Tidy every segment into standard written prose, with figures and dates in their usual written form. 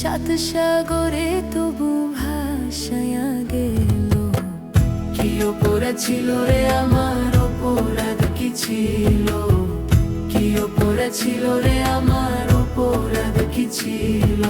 সাত সাগরে তবু ভাসায়া গেল। কি অপরাধ ছিল রে আমার, অপরাধ কি ছিল? কি অপরাধ ছিল রে আমার, অপরাধ কি ছিল?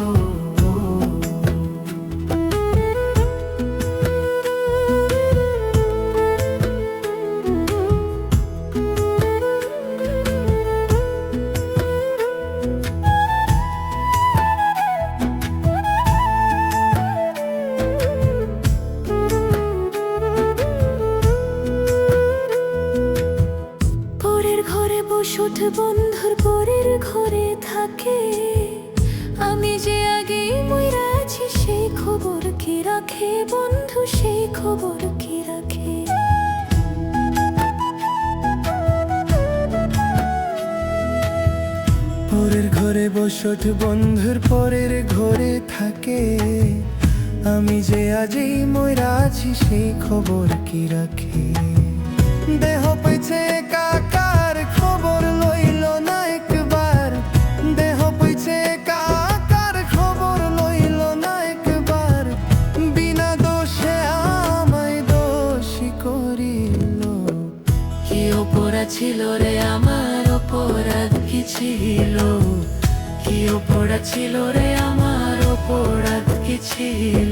বসত বন্ধুর পরের ঘরে থাকে, আমি যে আগেই মইরা আছি সেই খবর কি রাখে বন্ধু, সেই খবর কি রাখে? পরের ঘরে বসত বন্ধুর পরের ঘরে থাকে, আমি যে আজই মইরা আছি সেই খবর কি রাখে? দেহ পেছে কাকার খবর লইল না একবার, দেহ পেছে কাকার খবর লইল না একবার, বিনা দোষে আমায় দোষী করিল। কি অপরাধ ছিল রে আমার, অপরাধ কি ছিল? কি অপরাধ ছিল রে আমার, অপরাধ কি ছিল?